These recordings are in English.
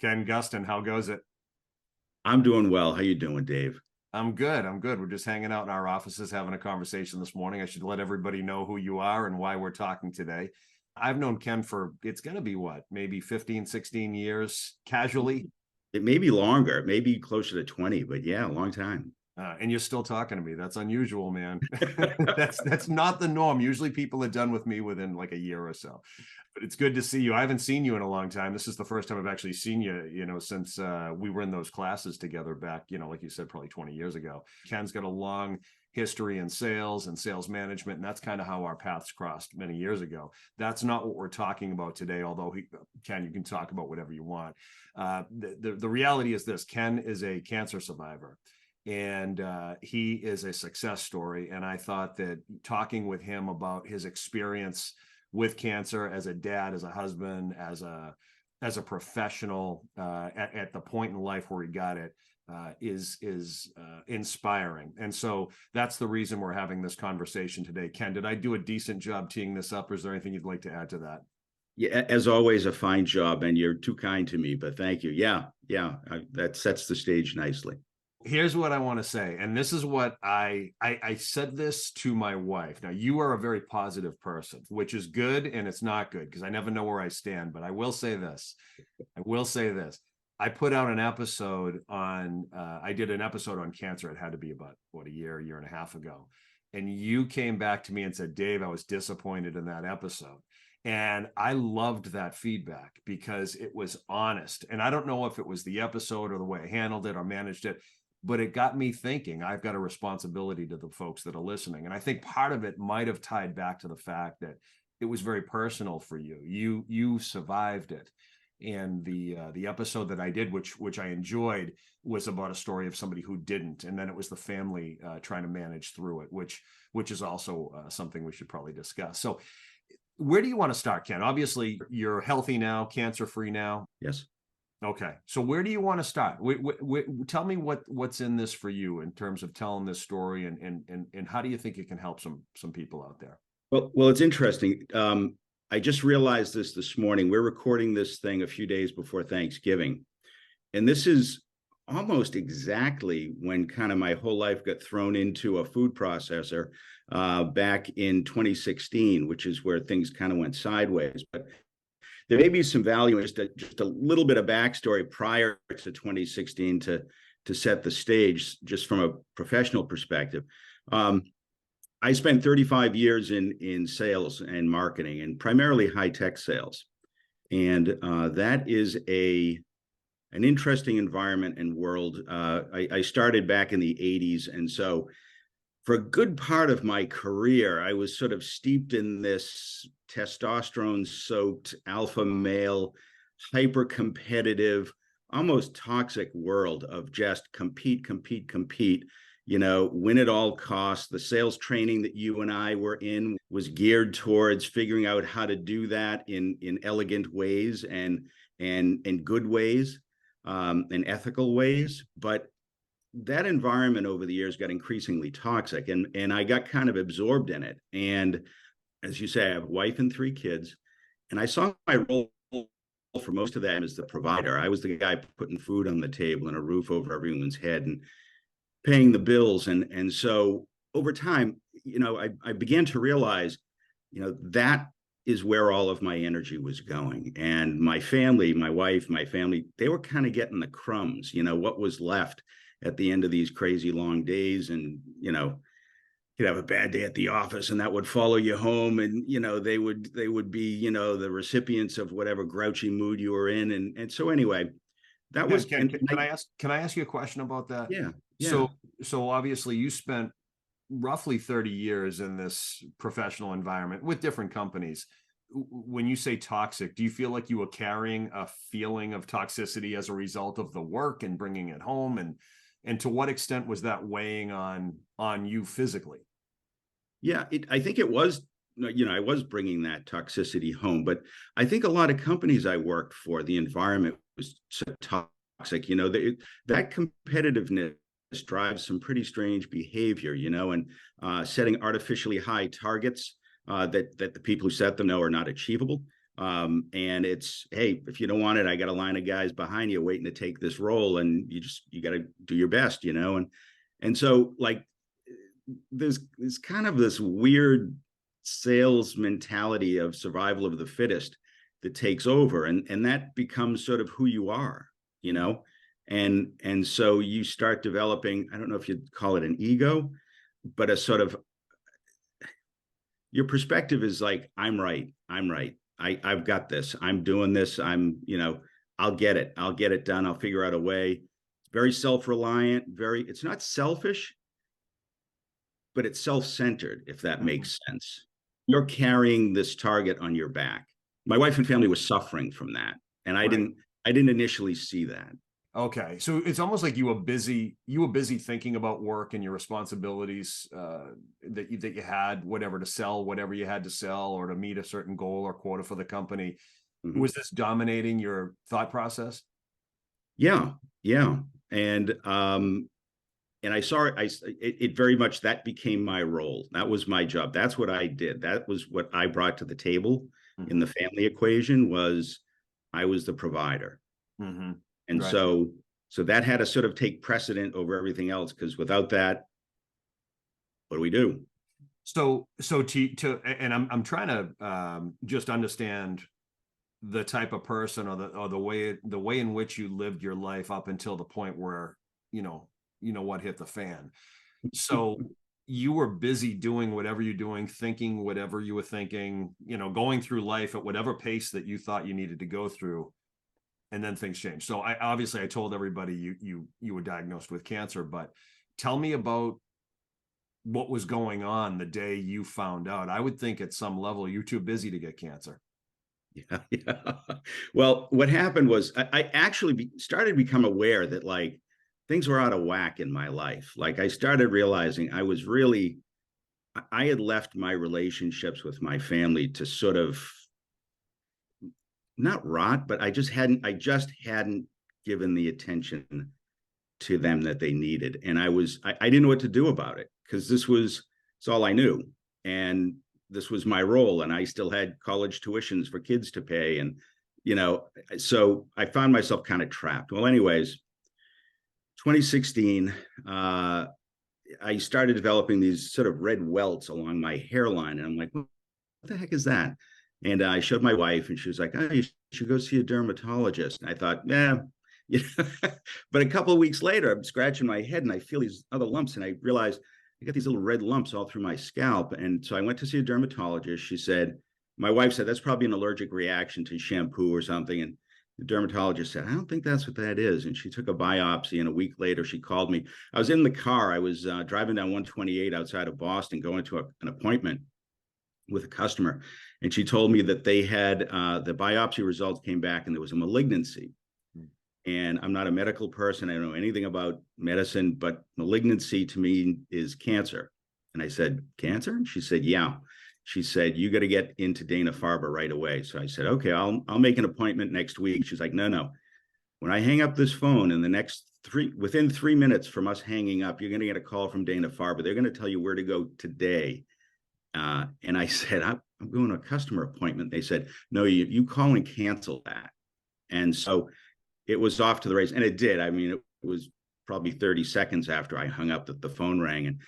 Ken, Gustin, how goes it? I'm doing well. How you doing, Dave? I'm good. I'm good. We're just hanging out in our offices having a conversation this morning. I should let everybody know who you are and why we're talking today. I've known Ken for it's going to be what, maybe 15, 16 years casually. It may be longer, it may be closer to 20, but yeah, a long time. And you're still talking to me. That's unusual, man. That's not the norm. Usually people are done with me within like a year or so. But it's good to see you. I haven't seen you in a long time. This is the first time I've actually seen you, since we were in those classes together back, like you said, probably 20 years ago. Ken's got a long history in sales and sales management, and that's kind of how our paths crossed many years ago. That's not what we're talking about today, although Ken, you can talk about whatever you want. The reality is this: Ken is a cancer survivor. And he is a success story. And I thought that talking with him about his experience with cancer as a dad, as a husband, as a professional at the point in life where he got it is inspiring. And so that's the reason we're having this conversation today. Ken, did I do a decent job teeing this up, or is there anything you'd like to add to that? Yeah, as always, a fine job, and you're too kind to me, but thank you. Yeah, that sets the stage nicely. Here's what I want to say, and this is what I said this to my wife. Now, you are a very positive person, which is good, and it's not good because I never know where I stand. But I will say this: I put out an episode on. I did an episode on cancer. It had to be about a year and a half ago, and you came back to me and said, "Dave, I was disappointed in that episode." And I loved that feedback because it was honest. And I don't know if it was the episode or the way I handled it or managed it, but it got me thinking. I've got a responsibility to the folks that are listening. And I think part of it might have tied back to the fact that it was very personal for you. You survived it. And the episode that I did, which I enjoyed, was about a story of somebody who didn't. And then it was the family trying to manage through it, which is also something we should probably discuss. So where do you want to start, Ken? Obviously, you're healthy now, cancer-free now. Yes. Okay, so where do you want to start? Tell me what's in this for you in terms of telling this story, and how do you think it can help some people out there? Well, it's interesting. I just realized this morning. We're recording this thing a few days before Thanksgiving, and this is almost exactly when kind of my whole life got thrown into a food processor back in 2016, which is where things kind of went sideways. But there may be some value in just a little bit of backstory prior to 2016 to set the stage, just from a professional perspective. I spent 35 years in sales and marketing, and primarily high tech sales, and that is an interesting environment and world. I started back in the 80s, and so for a good part of my career, I was sort of steeped in this testosterone-soaked alpha male, hyper competitive, almost toxic world of just compete, win at all costs. The sales training that you and I were in was geared towards figuring out how to do that in elegant ways and good ways, and ethical ways. But that environment over the years got increasingly toxic, and I got kind of absorbed in it. And as you say, I have a wife and 3 kids, and I saw my role for most of that as the provider. I was the guy putting food on the table and a roof over everyone's head and paying the bills. And so over time, I began to realize, that is where all of my energy was going. And my family, my wife, my family, they were kind of getting the crumbs, what was left at the end of these crazy long days. And, you'd have a bad day at the office and that would follow you home. And, they would be, the recipients of whatever grouchy mood you were in. And so anyway, that was, can I ask you a question about that? Yeah. Yeah. So obviously you spent roughly 30 years in this professional environment with different companies. When you say toxic, do you feel like you were carrying a feeling of toxicity as a result of the work and bringing it home? And to what extent was that weighing on you physically? Yeah, I think it was, I was bringing that toxicity home, but I think a lot of companies I worked for, the environment was so toxic, that competitiveness drives some pretty strange behavior, and setting artificially high targets that the people who set them know are not achievable. And it's, hey, if you don't want it, I got a line of guys behind you waiting to take this role, and you got to do your best, and so like there's kind of this weird sales mentality of survival of the fittest that takes over, and that becomes sort of who you are, you know and so you start developing, I don't know if you'd call it an ego, but a sort of, your perspective is like, I'm right, I've got this, I'm doing this, I'll get it done, I'll figure out a way. It's very self-reliant, it's not selfish, but it's self-centered, if that Mhm. makes sense. You're carrying this target on your back. My wife and family was suffering from that, and I Right. didn't initially see that. Okay, so it's almost like you were busy thinking about work and your responsibilities, that you had, whatever to sell, whatever you had to sell, or to meet a certain goal or quota for the company. Mhm. Was this dominating your thought process? Yeah, yeah, and I saw it. It very much, that became my role. That was my job. That's what I did. That was what I brought to the table in Hmm. the family equation. Was I was the provider, Hmm. and Right. so that had to sort of take precedent over everything else, because without that, what do we do? And I'm trying to just understand the type of person, or the way in which you lived your life up until the point where what hit the fan. So you were busy doing whatever you're doing, thinking whatever you were thinking, going through life at whatever pace that you thought you needed to go through, and then things changed. So I told everybody you were diagnosed with cancer, but tell me about what was going on the day you found out. I would think at some level you're too busy to get cancer. Yeah, yeah. Well, what happened was I actually started to become aware that like things were out of whack in my life. Like I started realizing I had left my relationships with my family to sort of not rot, but I just hadn't given the attention to them that they needed. And I didn't know what to do about it, because it's all I knew. And this was my role. And I still had college tuitions for kids to pay. And, so I found myself kind of trapped. Well, anyways, 2016, I started developing these sort of red welts along my hairline. And I'm like, what the heck is that? And I showed my wife, and she was like, oh, you should go see a dermatologist. And I thought, yeah. But a couple of weeks later, I'm scratching my head and I feel these other lumps, and I realized I got these little red lumps all through my scalp. And so I went to see a dermatologist. My wife said, that's probably an allergic reaction to shampoo or something. And the dermatologist said, I don't think that's what that is. And she took a biopsy, and a week later she called me. I was in the car. I was driving down 128 outside of Boston, going to an appointment with a customer. And she told me that they had the biopsy results came back and there was a malignancy. And I'm not a medical person, I don't know anything about medicine, but malignancy to me is cancer. And I said, cancer? And she said, yeah. She said, you got to get into Dana-Farber right away. So I said, okay, I'll make an appointment next week. She's like, no. When I hang up this phone, in the within 3 minutes from us hanging up, you're going to get a call from Dana-Farber. They're going to tell you where to go today. And I said, I'm going to a customer appointment. They said, no, you call and cancel that. And so it was off to the race. And it did. I mean, it was probably 30 seconds after I hung up that the phone rang, and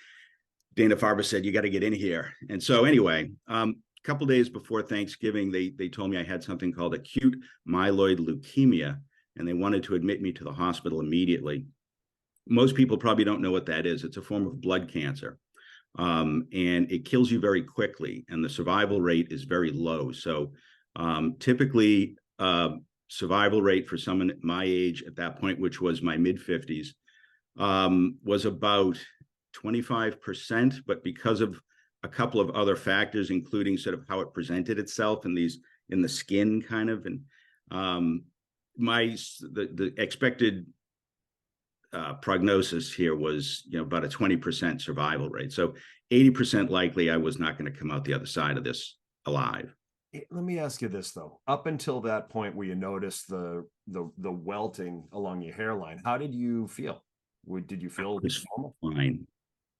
Dana-Farber said, you got to get in here. And so anyway, a couple of days before Thanksgiving, they told me I had something called acute myeloid leukemia, and they wanted to admit me to the hospital immediately. Most people probably don't know what that is. It's a form of blood cancer. And it kills you very quickly, and the survival rate is very low. So typically, survival rate for someone my age at that point, which was my mid 50s, was about 25%. But because of a couple of other factors, including sort of how it presented itself in the skin kind of, and the expected prognosis here was about a 20% survival rate. So 80% likely I was not going to come out the other side of this alive. Let me ask you this though. Up until that point where you noticed the welting along your hairline, how did you feel? Did you I feel was normal? fine.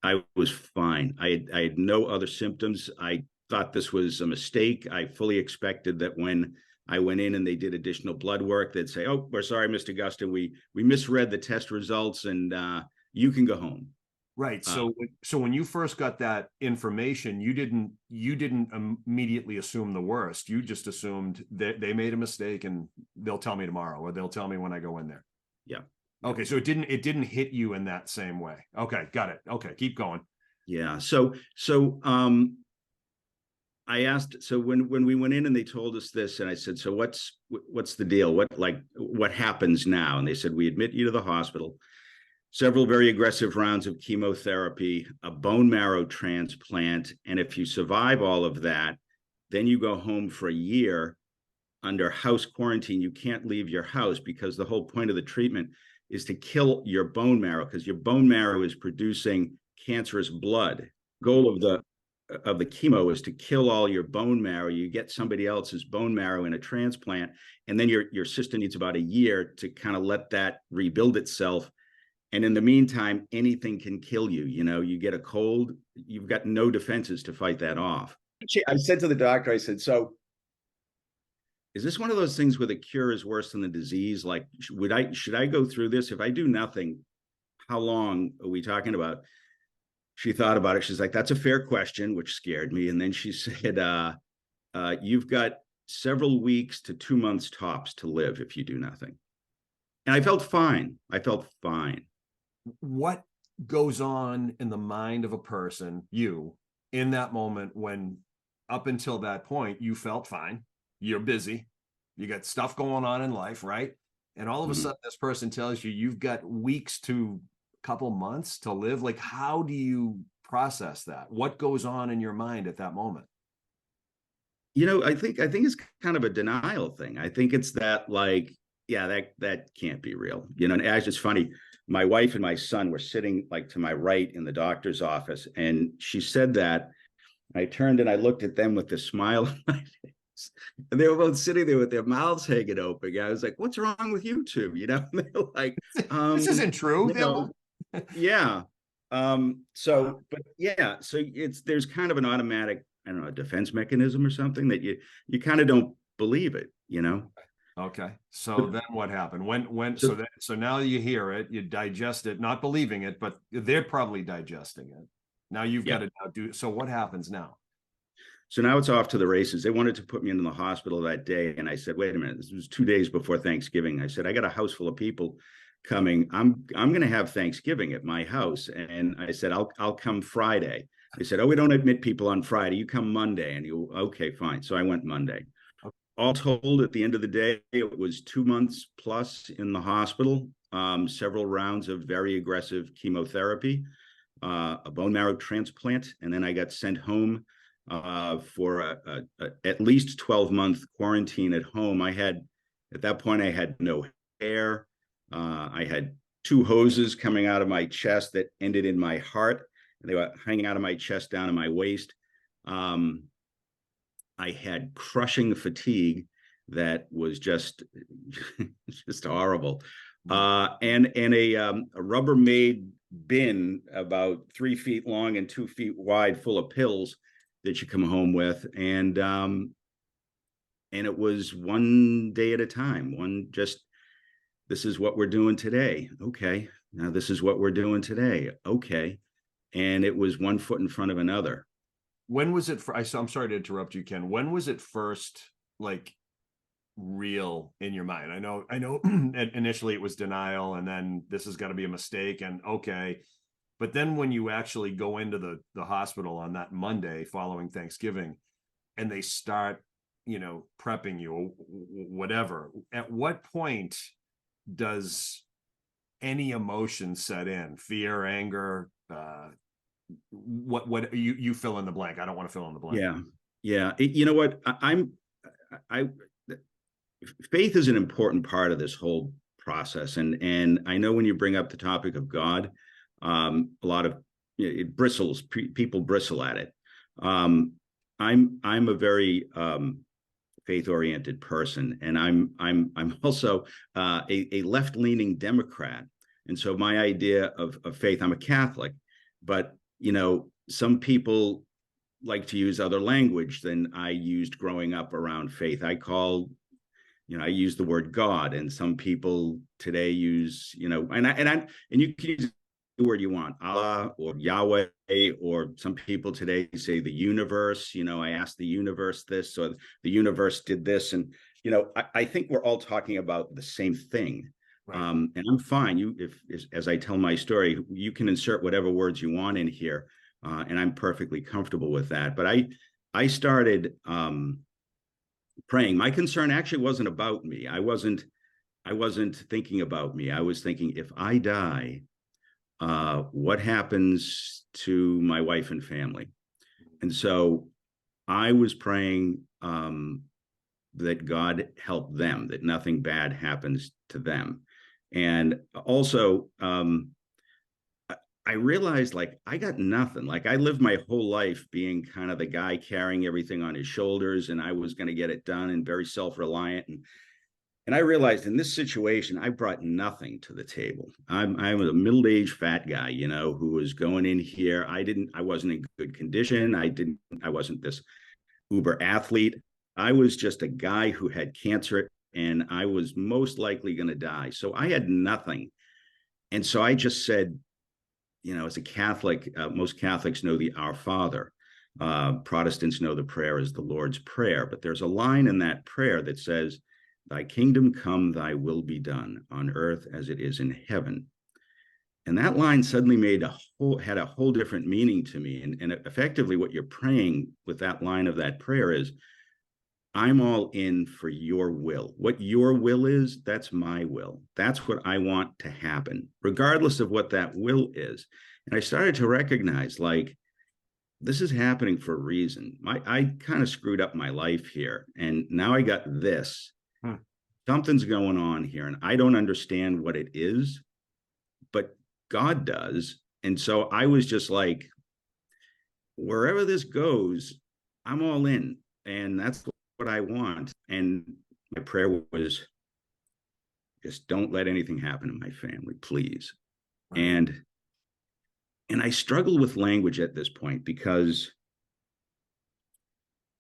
I was fine. I had no other symptoms. I thought this was a mistake. I fully expected that when I went in and they did additional blood work, they'd say, "Oh, we're sorry, Mr. Gustin, we misread the test results, and you can go home." Right. Uh, So when you first got that information, you didn't immediately assume the worst. You just assumed that they made a mistake and they'll tell me tomorrow, or they'll tell me when I go in there. yeah. Okay, so it didn't hit you in that same way. Okay, got it. Okay, keep going. Yeah. I asked, so when we went in and they told us this, and I said, "So what's the deal? What happens now?" And they said, "We admit you to the hospital, several very aggressive rounds of chemotherapy, a bone marrow transplant, and if you survive all of that, then you go home for a year under house quarantine. You can't leave your house because the whole point of the treatment is to kill your bone marrow, because your bone marrow is producing cancerous blood. Goal of the chemo is to kill all your bone marrow. You get somebody else's bone marrow in a transplant, and then your system needs about a year to kind of let that rebuild itself. And in the meantime, anything can kill you. You get a cold, you've got no defenses to fight that off." I said to the doctor, I said, "So is this one of those things where the cure is worse than the disease? Like, should I go through this? If I do nothing, how long are we talking about?" She thought about it. She's like, "That's a fair question," which scared me. And then she said, "You've got several weeks to 2 months tops to live if you do nothing." And I felt fine. I felt fine. What goes on in the mind of a person, you, in that moment when up until that point you felt fine, you're busy, you got stuff going on in life, right? And all of a Mhm. sudden this person tells you you've got weeks to a couple months to live. Like, how do you process that? What goes on in your mind at that moment? I think it's kind of a denial thing. I think it's that, like, yeah, that can't be real. And as it's funny, my wife and my son were sitting like to my right in the doctor's office, and she said that. I turned and I looked at them with a smile on my face. And they were both sitting there with their mouths hanging open. I was like, "What's wrong with you two?" And they're like, This isn't true. you know, yeah. But yeah, so there's kind of an automatic, I don't know, a defense mechanism or something that you kind of don't believe it. Okay. So But then what happened? When so so now you hear it, you digest it, not believing it, but they're probably digesting it. Now you've got yeah. to now do, so what happens now? So now it's off to the races. They wanted to put me into the hospital that day. And I said, "Wait a minute, this was 2 days before Thanksgiving." I said, "I got a house full of people coming. I'm gonna have Thanksgiving at my house." And I said, I'll come Friday. They said, "Oh, we don't admit people on Friday. You come Monday." And you, okay, fine. So I went Monday. All told, at the end of the day, it was 2 months plus in the hospital, several rounds of very aggressive chemotherapy, a bone marrow transplant, and then I got sent home for at least 12-month quarantine at home. At that point, I had no hair. I had two hoses coming out of my chest that ended in my heart. And they were hanging out of my chest down to my waist. Um, I had crushing fatigue that was just just horrible. And a Rubbermaid bin about 3 feet long and 2 feet wide, full of pills that you come home with, and it was one day at a time. This is what we're doing today. Okay, now this is what we're doing today. Okay, and it was one foot in front of another. When was it for, I'm sorry to interrupt you, Ken. When was it first like real in your mind? I know initially it was denial, and then this has got to be a mistake, and okay. But then when you actually go into the hospital on that Monday following Thanksgiving, and they start, prepping you, whatever, at what point does any emotion set in? Fear, anger, what you fill in the blank. I don't want to fill in the blank. Yeah, yeah. You know what? I faith is an important part of this whole process, and I know when you bring up the topic of God, a lot of it bristles. People bristle at it. I'm a very faith-oriented person, and I'm also a left-leaning Democrat, and so my idea of faith. I'm a Catholic, but some people like to use other language than I used growing up around faith. I use the word God, and some people today use, and you can use the word you want, Allah or Yahweh, or some people today say the universe. I asked the universe this, or the universe did this, and I think we're all talking about the same thing. Right. And I'm fine. If as I tell my story, you can insert whatever words you want in here, and I'm perfectly comfortable with that. But I started praying. My concern actually wasn't about me. I wasn't thinking about me. I was thinking, if I die, what happens to my wife and family? And so I was praying that God help them, that nothing bad happens to them. And also, I realized, like, I got nothing. Like, I lived my whole life being kind of the guy carrying everything on his shoulders, and I was going to get it done, and very self-reliant. And I realized in this situation, I brought nothing to the table. I'm a middle-aged fat guy, who was going in here. I wasn't in good condition. I wasn't this uber athlete. I was just a guy who had cancer, and I was most likely going to die. So I had nothing. And so I just said, as a Catholic, most Catholics know the Our Father. Protestants know the prayer as the Lord's Prayer. But there's a line in that prayer that says, "Thy kingdom come, thy will be done on earth as it is in heaven." And that line suddenly had a whole different meaning to me. And effectively, what you're praying with that line of that prayer is, I'm all in for your will. What your will is, that's my will. That's what I want to happen, regardless of what that will is. And I started to recognize, like, this is happening for a reason. I kind of screwed up my life here, and now I got this. Something's going on here, and I don't understand what it is, but God does. And so I was just like, wherever this goes, I'm all in, and that's what I want. And my prayer was, just don't let anything happen to my family, please. Right. And I struggled with language at this point, because,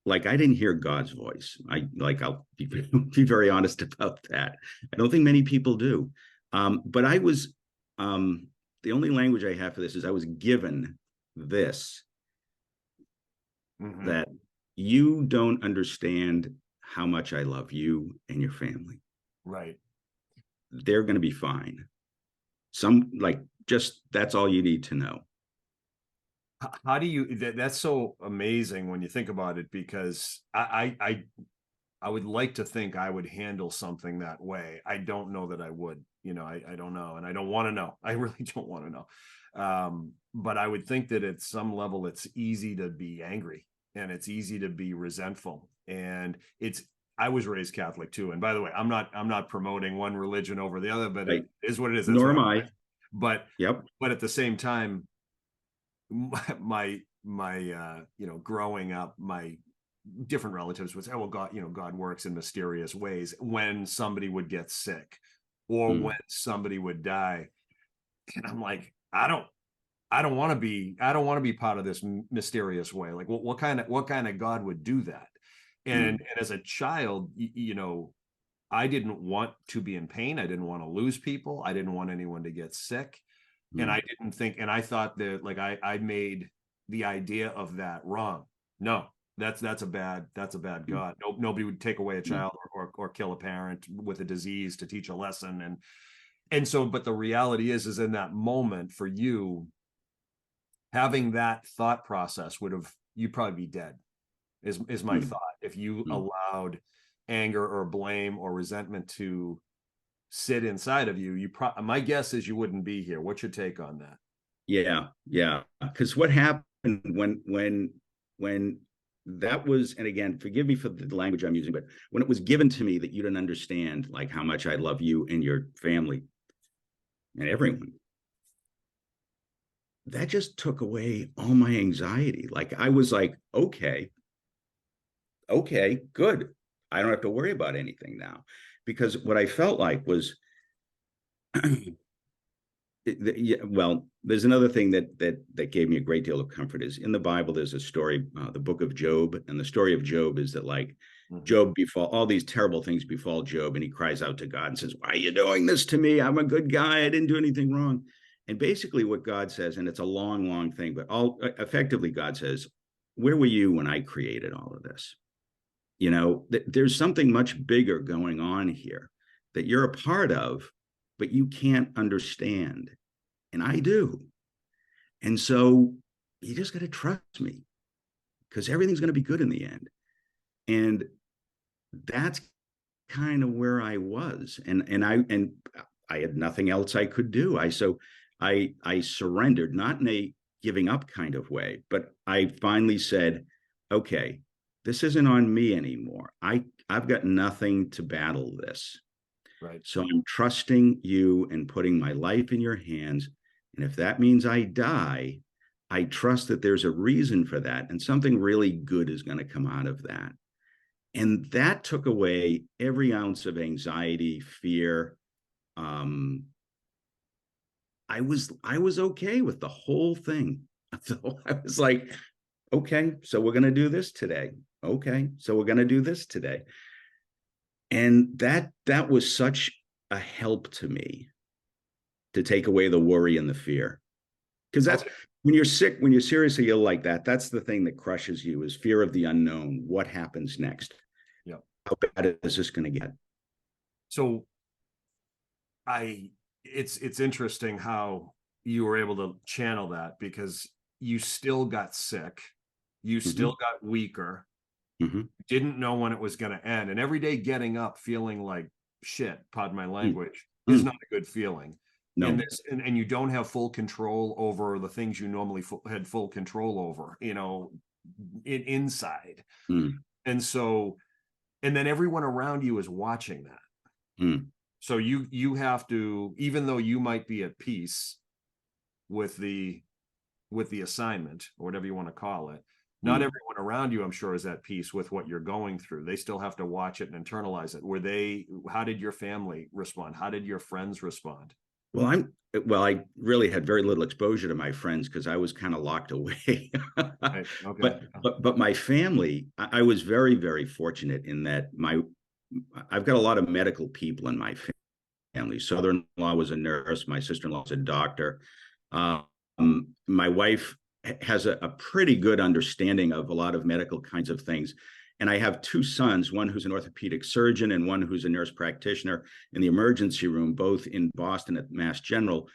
like, I didn't hear God's voice. I'll be very honest about that. I don't think many people do. But I was, the only language I have for this is, I was given this, that you don't understand how much I love you and your family. Right. They're going to be fine. That's all you need to know. How do you, that's so amazing when you think about it, because I would like to think I would handle something that way. I don't know that I would, I don't know. And I don't want to know. I really don't want to know. But I would think that at some level, it's easy to be angry, and it's easy to be resentful. And I was raised Catholic too. And by the way, I'm not promoting one religion over the other, but right. It is what it is. Nor am I. But yep. But at the same time, my growing up, my different relatives would say, "Oh, well, God works in mysterious ways," when somebody would get sick, or when somebody would die. And I'm like, I don't want to be part of this mysterious way. Like, what kind of God would do that? And as a child, I didn't want to be in pain. I didn't want to lose people. I didn't want anyone to get sick. And I didn't think, and I thought that, like, I made the idea of that wrong. No, that's a bad God. Nobody would take away a child or kill a parent with a disease to teach a lesson. And so, but the reality is in that moment, for you, having that thought process you'd probably be dead, is my thought. If you allowed anger or blame or resentment to sit inside of you, my guess is you wouldn't be here. What's your take on that? Yeah. Because what happened when that was, and again, forgive me for the language I'm using, but when it was given to me that you didn't understand, like, how much I love you and your family and everyone, that just took away all my anxiety. Like, I was like, okay, good. I don't have to worry about anything now. Because what I felt like was, Yeah, well, there's another thing that gave me a great deal of comfort is in the Bible. There's a story, the book of Job, and the story of Job is that like Job befall all these terrible things befall Job, and he cries out to God and says, "Why are you doing this to me? I'm a good guy. I didn't do anything wrong." And basically, what God says, and it's a long, long thing, but all effectively, God says, "Where were you when I created all of this? You know, there's something much bigger going on here that you're a part of, but you can't understand." And I do. And so you just got to trust me because everything's going to be good in the end. And that's kind of where I was. And I had nothing else I could do. I surrendered, not in a giving up kind of way, but I finally said, okay, this isn't on me anymore. I've got nothing to battle this. Right. So I'm trusting you and putting my life in your hands. And if that means I die, I trust that there's a reason for that. And something really good is going to come out of that. And that took away every ounce of anxiety, fear. Um, I was okay with the whole thing. So I was like, okay, so we're going to do this today. Okay, so we're going to do this today. And that was such a help to me to take away the worry and the fear. Because that's when you're sick, when you're seriously ill like that, that's the thing that crushes you is fear of the unknown. What happens next? Yeah. How bad is this going to get? So it's interesting how you were able to channel that because you still got sick, you still got weaker, didn't know when it was going to end, and every day getting up feeling like shit, pardon my language, is not a good feeling. No. And this, and you don't have full control over the things you normally had full control over, you know, inside. And so, and then everyone around you is watching that. So you have to, even though you might be at peace with the assignment or whatever you want to call it, not everyone around you, I'm sure, is at peace with what you're going through. They still have to watch it and internalize it. How did your family respond? How did your friends respond? Well, I really had very little exposure to my friends because I was kind of locked away. Right. Okay. But my family, I was very, very fortunate in that I've got a lot of medical people in my family. Father-in-law was a nurse. My sister-in-law was a doctor. My wife has a pretty good understanding of a lot of medical kinds of things. And I have two sons, one who's an orthopedic surgeon and one who's a nurse practitioner in the emergency room, both in Boston at Mass General.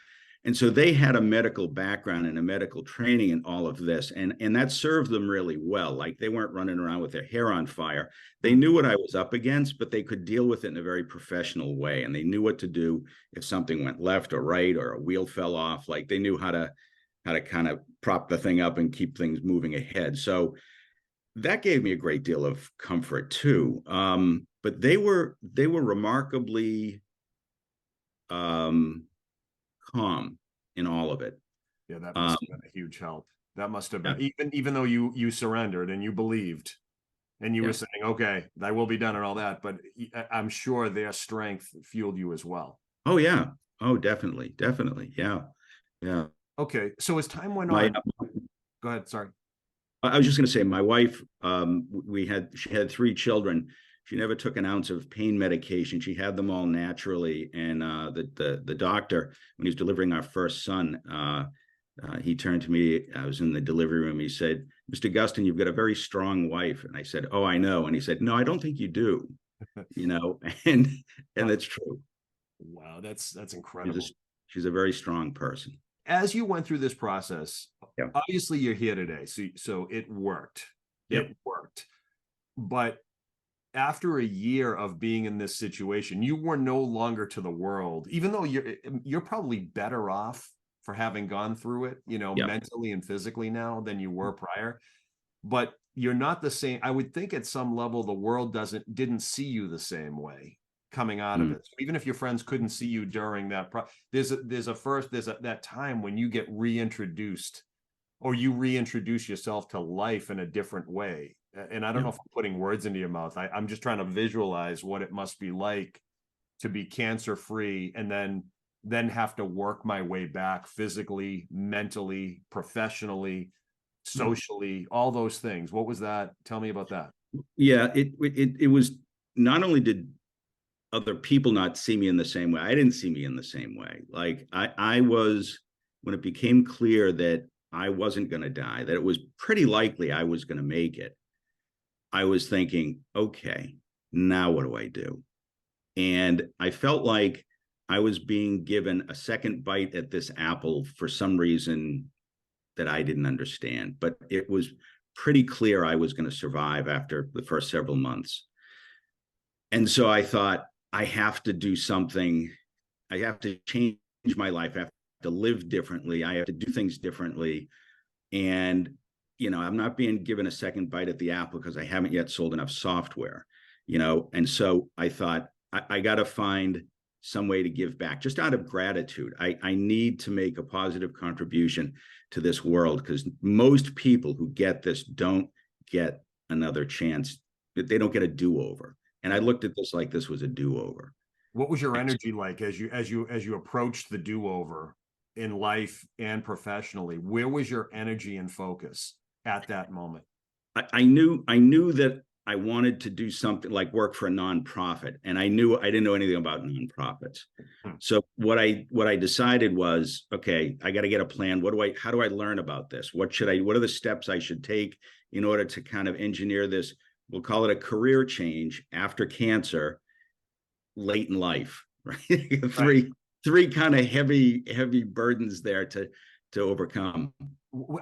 And so they had a medical background and a medical training in all of this. And that served them really well. Like they weren't running around with their hair on fire. They knew what I was up against, but they could deal with it in a very professional way. And they knew what to do if something went left or right or a wheel fell off. Like they knew how to kind of prop the thing up and keep things moving ahead. So that gave me a great deal of comfort too. But they were remarkably calm in all of it. Yeah, that must have been a huge help. That must have been, even though you surrendered and you believed and you were saying, okay, I will be done and all that, but I'm sure their strength fueled you as well. Oh yeah. Oh, definitely. Yeah. Yeah. Okay. So as time went on, go ahead. Sorry. I was just going to say, my wife, she had three children. She never took an ounce of pain medication. She had them all naturally. And the doctor, when he was delivering our first son, he turned to me. I was in the delivery room. He said, "Mr. Gustin, you've got a very strong wife." And I said, "Oh, I know." And he said, "No, I don't think you do." You know, and that's true. Wow, that's incredible. She's a very strong person. As you went through this process, obviously you're here today, so it worked. It worked. But after a year of being in this situation, you were no longer to the world, even though you're probably better off for having gone through it, you know, mentally and physically now than you were prior. But you're not the same. I would think at some level the world didn't see you the same way coming out of it. So even if your friends couldn't see you during that, there's that time when you get reintroduced, or you reintroduce yourself to life in a different way. And I don't know if I'm putting words into your mouth. I'm just trying to visualize what it must be like to be cancer free and then then have to work my way back physically, mentally, professionally, socially, all those things. What was that? Tell me about that. Yeah, it was, not only did other people not see me in the same way, I didn't see me in the same way. Like I was, when it became clear that I wasn't going to die, that it was pretty likely I was going to make it, I was thinking, okay, now what do I do? And I felt like I was being given a second bite at this apple for some reason that I didn't understand. But it was pretty clear I was going to survive after the first several months. And so I thought, I have to do something. I have to change my life. I have to live differently. I have to do things differently. And, I'm not being given a second bite at the apple because I haven't yet sold enough software, And so I thought, I got to find some way to give back just out of gratitude. I need to make a positive contribution to this world, because most people who get this don't get another chance. They don't get a do-over. And I looked at this like this was a do-over. What was your energy like as you approached the do-over in life and professionally? Where was your energy and focus at that moment? I knew that I wanted to do something like work for a nonprofit, and I didn't know anything about nonprofits. So what I decided was, okay, I got to get a plan. How do I learn about this? What are the steps I should take in order to kind of engineer this? We'll call it a career change after cancer, late in life, right? three kind of heavy burdens there to overcome.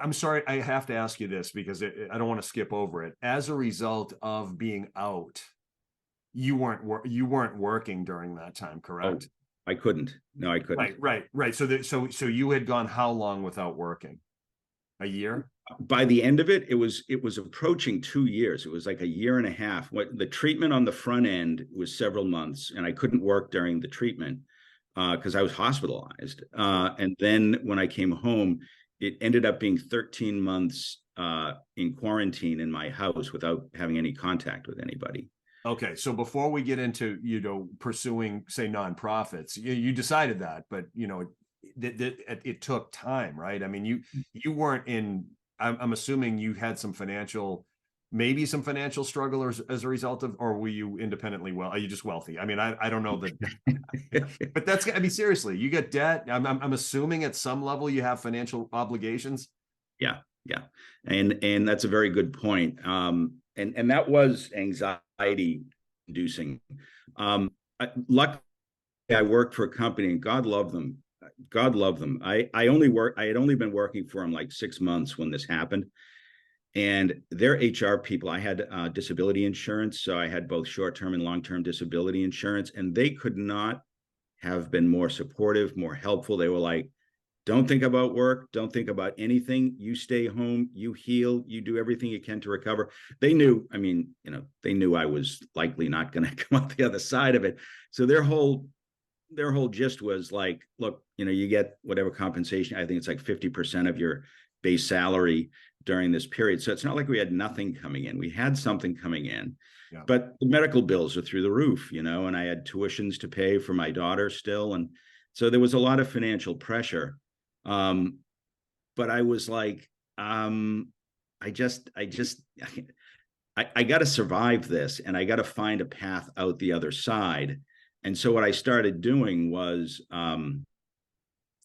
I'm sorry, I have to ask you this because I don't want to skip over it. As a result of being out, you weren't working during that time, correct? Oh, I couldn't. No, I couldn't. Right. So you had gone how long without working? A year? By the end of it, it was approaching 2 years. It was like a year and a half. What the treatment on the front end was several months, and I couldn't work during the treatment because I was hospitalized. And then when I came home, it ended up being 13 months in quarantine in my house without having any contact with anybody. Okay, so before we get into pursuing, say, nonprofits, you decided that, but it took time, right? I mean, you weren't in. I'm assuming you had maybe some financial struggle as a result of, or were you independently well? Are you just wealthy? I mean, I don't know that, but I mean, seriously, you get debt. I'm assuming at some level you have financial obligations. Yeah, and that's a very good point. And that was anxiety inducing. Luckily, I worked for a company, and God love them. God love them. I had only been working for them like 6 months when this happened. And their HR people, I had disability insurance. So I had both short-term and long-term disability insurance. And they could not have been more supportive, more helpful. They were like, don't think about work. Don't think about anything. You stay home, you heal, you do everything you can to recover. They knew, they knew I was likely not going to come out the other side of it. So their whole gist was like, look, you get whatever compensation. I think it's like 50% of your base salary during this period. So it's not like we had nothing coming in. We had something coming in, yeah. But the medical bills are through the roof, and I had tuitions to pay for my daughter still. And so there was a lot of financial pressure. But I was like, I got to survive this, and I got to find a path out the other side. And so what I started doing was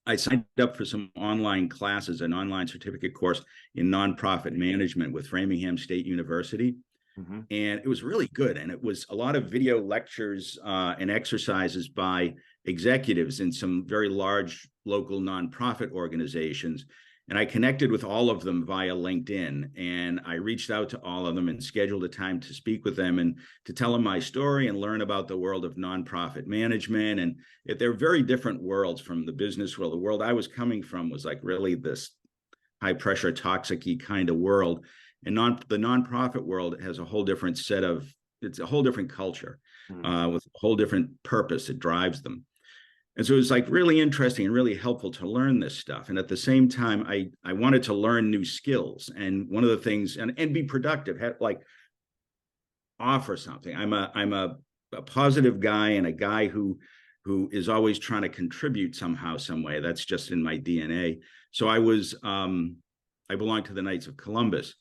I signed up for some online classes, an online certificate course in nonprofit management with Framingham State University. Mm-hmm. And it was really good. And it was a lot of video lectures and exercises by executives in some very large local nonprofit organizations. And I connected with all of them via LinkedIn, and I reached out to all of them and scheduled a time to speak with them and to tell them my story and learn about the world of nonprofit management. And they're very different worlds from the business world. The world I was coming from was like really this high pressure, toxic-y kind of world. And the nonprofit world has a whole different it's a whole different culture with a whole different purpose that drives them. And so it was like really interesting and really helpful to learn this stuff. And at the same time, I wanted to learn new skills. And one of the things, and be productive, like offer something. I'm a positive guy, and a guy who who is always trying to contribute somehow, some way. That's just in my DNA. So I belonged to the Knights of Columbus,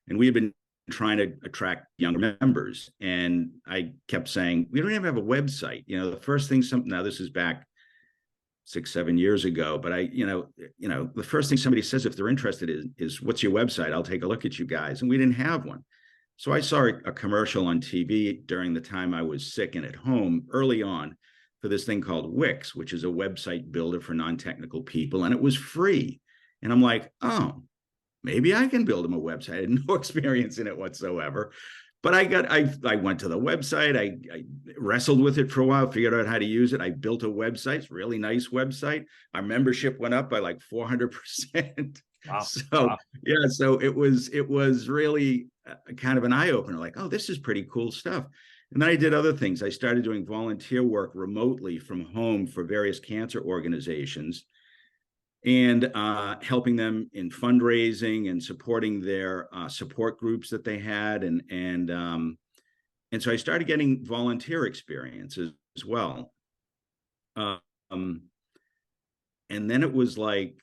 and we had been trying to attract younger members. And I kept saying, we don't even have a website. The first thing now this is back 6-7 years ago, but the first thing somebody says if they're interested is what's your website? I'll take a look at you guys. And we didn't have one. So I saw a commercial on TV during the time I was sick and at home early on for this thing called Wix, which is a website builder for non-technical people. And it was free. And I'm like, oh, maybe I can build them a website. I had no experience in it whatsoever. But I went to the website. I wrestled with it for a while, figured out how to use it. I built a website, it's a really nice website. Our membership went up by like 400%. Wow. So Wow. yeah, so it was really kind of an eye opener, like, oh, this is pretty cool stuff. And then I did other things. I started doing volunteer work remotely from home for various cancer organizations, and helping them in fundraising and supporting their support groups that they had, and so I started getting volunteer experiences as well. And then it was like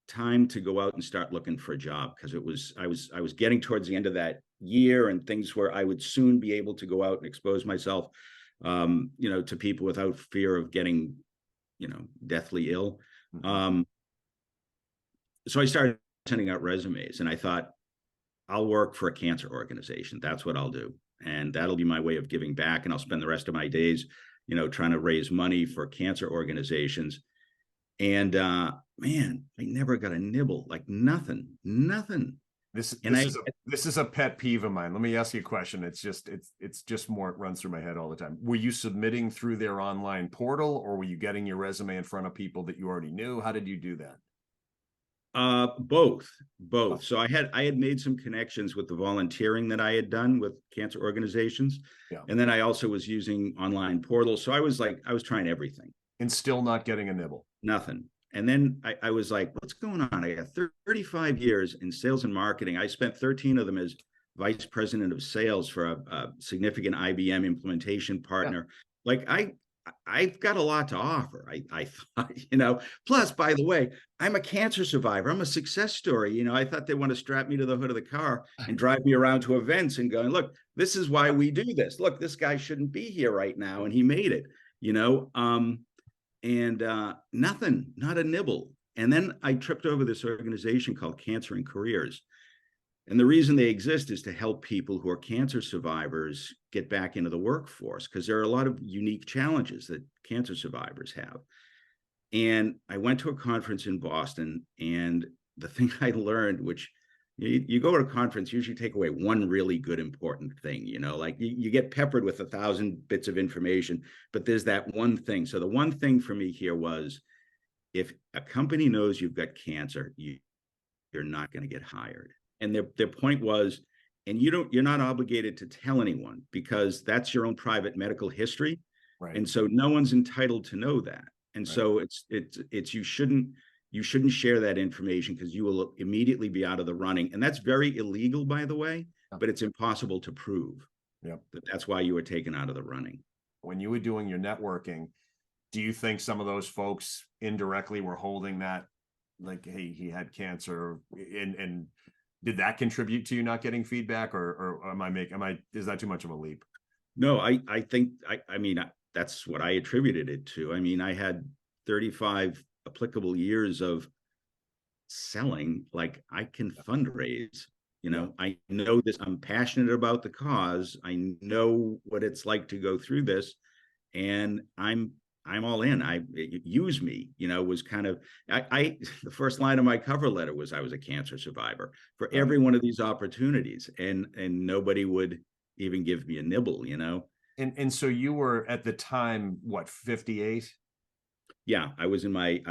time to go out and start looking for a job, because I was getting towards the end of that year, and things where I would soon be able to go out and expose myself, to people without fear of getting, deathly ill. Mm-hmm. So I started sending out resumes, and I thought, I'll work for a cancer organization. That's what I'll do. And that'll be my way of giving back. And I'll spend the rest of my days, trying to raise money for cancer organizations. And man, I never got a nibble, like nothing. This And this is a pet peeve of mine. Let me ask you a question. It's just more, it runs through my head all the time. Were you submitting through their online portal, or were you getting your resume in front of people that you already knew? How did you do that? Both. So I had made some connections with the volunteering that I had done with cancer organizations. Yeah. And then I also was using online portals. So I was trying everything. And still not getting a nibble. Nothing. And then I was like, what's going on? I got 35 years in sales and marketing. I spent 13 of them as vice president of sales for a significant IBM implementation partner. Yeah. Like I've got a lot to offer. I thought, plus, by the way, I'm a cancer survivor. I'm a success story. I thought they want to strap me to the hood of the car and drive me around to events and going, look, this is why we do this. Look, this guy shouldn't be here right now. And he made it, nothing, not a nibble. And then I tripped over this organization called Cancer and Careers. And the reason they exist is to help people who are cancer survivors get back into the workforce, because there are a lot of unique challenges that cancer survivors have. And I went to a conference in Boston, and the thing I learned, which you go to a conference, usually take away one really good, important thing, like you get peppered with 1,000 bits of information, but there's that one thing. So the one thing for me here was, if a company knows you've got cancer, you're not going to get hired. And their point was, and you're not obligated to tell anyone, because that's your own private medical history. Right. And so no one's entitled to know that. And right. So it's you shouldn't share that information, because you will immediately be out of the running. And that's very illegal, by the way, but it's impossible to prove. Yep. That's why you were taken out of the running. When you were doing your networking, do you think some of those folks indirectly were holding that, like, hey, he had cancer, and did that contribute to you not getting feedback, or is that too much of a leap? No, I think, that's what I attributed it to. I had 35 applicable years of selling. Like, I can fundraise, I know this, I'm passionate about the cause. I know what it's like to go through this, and I'm all in. Use me, was kind of, the first line of my cover letter was, I was a cancer survivor for every one of these opportunities, and nobody would even give me a nibble, And so you were at the time, what, 58? Yeah, I was in my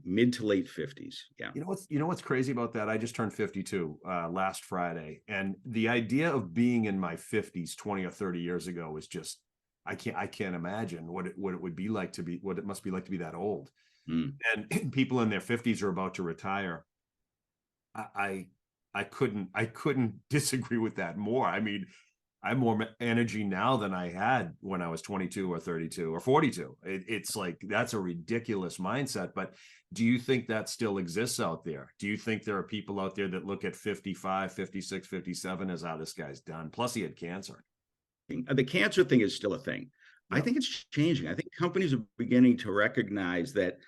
mid to late 50s. Yeah. You know what's crazy about that? I just turned 52 last Friday, and the idea of being in my 50s 20 or 30 years ago was just, I can't imagine what it would be like what it must be like to be that old. And people in their 50s are about to retire. I couldn't disagree with that more. I have more energy now than I had when I was 22 or 32 or 42. It's like, that's a ridiculous mindset. But do you think that still exists out there? Do you think there are people out there that look at 55, 56, 57 as, this guy's done? Plus he had cancer. The cancer thing is still a thing. I Yep. think it's changing. I think companies are beginning to recognize that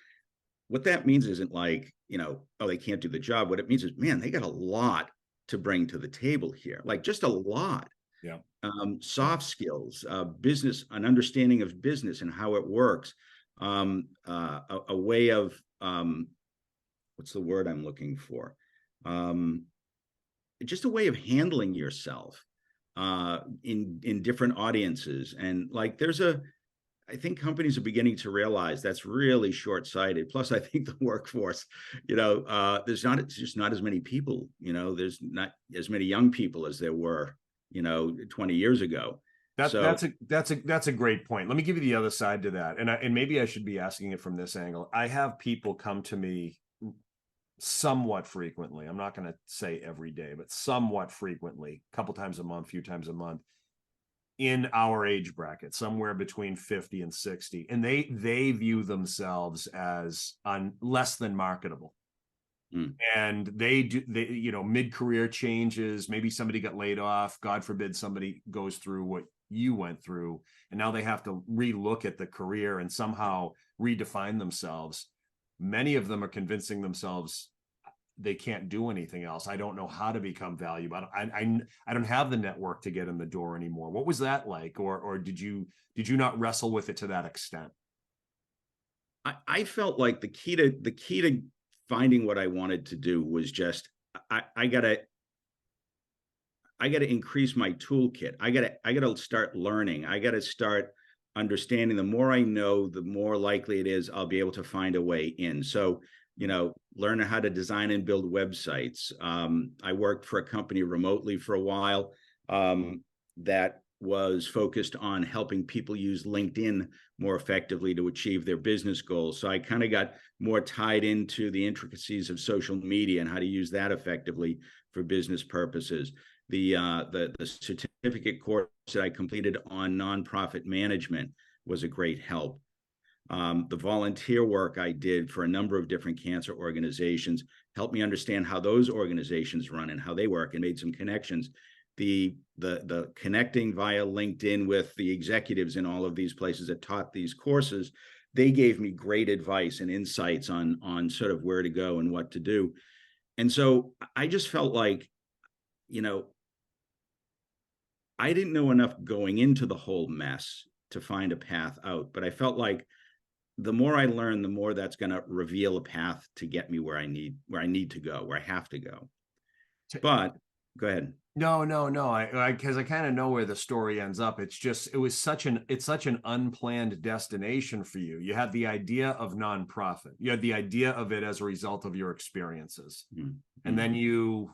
what that means isn't like, oh, they can't do the job. What it means is, man, they got a lot to bring to the table here, like just a lot. Yeah. Soft skills, business, an understanding of business and how it works, a way of, what's the word I'm looking for? Just a way of handling yourself in different audiences. And like, I think companies are beginning to realize that's really short-sighted. Plus, I think the workforce, it's just not as many people, there's not as many young people as there were, 20 years ago. That's a great point. Let me give you the other side to that. And maybe I should be asking it from this angle. I have people come to me somewhat frequently. I'm not going to say every day, but somewhat frequently, a couple times a month, few times a month, in our age bracket, somewhere between 50 and 60. And they view themselves as less than marketable. And they mid-career changes, maybe somebody got laid off, God forbid somebody goes through what you went through, and now they have to relook at the career and somehow redefine themselves. Many of them are convincing themselves they can't do anything else. I don't know how to become valuable. I don't have the network to get in the door anymore. What was that like? Or did you not wrestle with it to that extent? I felt like the key to finding what I wanted to do was just, I gotta increase my toolkit. I gotta start learning. I gotta start understanding. The more I know, the more likely it is I'll be able to find a way in. So, learn how to design and build websites. I worked for a company remotely for a while that was focused on helping people use LinkedIn more effectively to achieve their business goals. So I kind of got more tied into the intricacies of social media and how to use that effectively for business purposes. The certificate course that I completed on nonprofit management was a great help. The volunteer work I did for a number of different cancer organizations helped me understand how those organizations run and how they work, and made some connections. The connecting via LinkedIn with the executives in all of these places that taught these courses, they gave me great advice and insights on sort of where to go and what to do. And so I just felt like, I didn't know enough going into the whole mess to find a path out, but I felt like the more I learn, the more that's going to reveal a path to get me where I need to go, where I have to go. But go ahead. No. Because I kind of know where the story ends up. It's such an unplanned destination for you. You had the idea of nonprofit. You had the idea of it as a result of your experiences. Mm-hmm. And then you,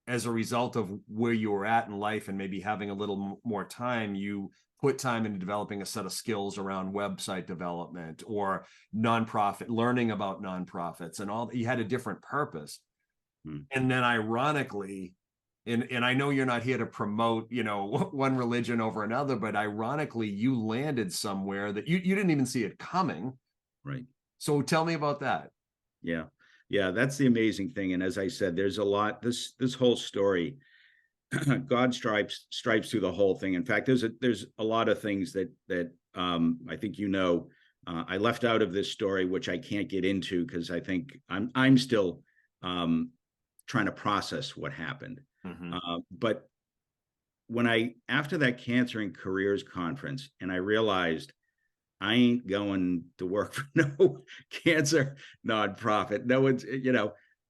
as a result of where you were at in life and maybe having a little more time, you put time into developing a set of skills around website development or nonprofit, learning about nonprofits and all. You had a different purpose. Mm-hmm. And then ironically, and I know you're not here to promote, one religion over another, but ironically, you landed somewhere that you didn't even see it coming. Right. So tell me about that. Yeah, that's the amazing thing. And as I said, there's a lot, this whole story, God stripes through the whole thing. In fact, there's a lot of things that I think I left out of this story, which I can't get into because I think I'm still trying to process what happened. Mm-hmm. But after that Cancer and Careers conference, and I realized I ain't going to work for no cancer nonprofit. No one's,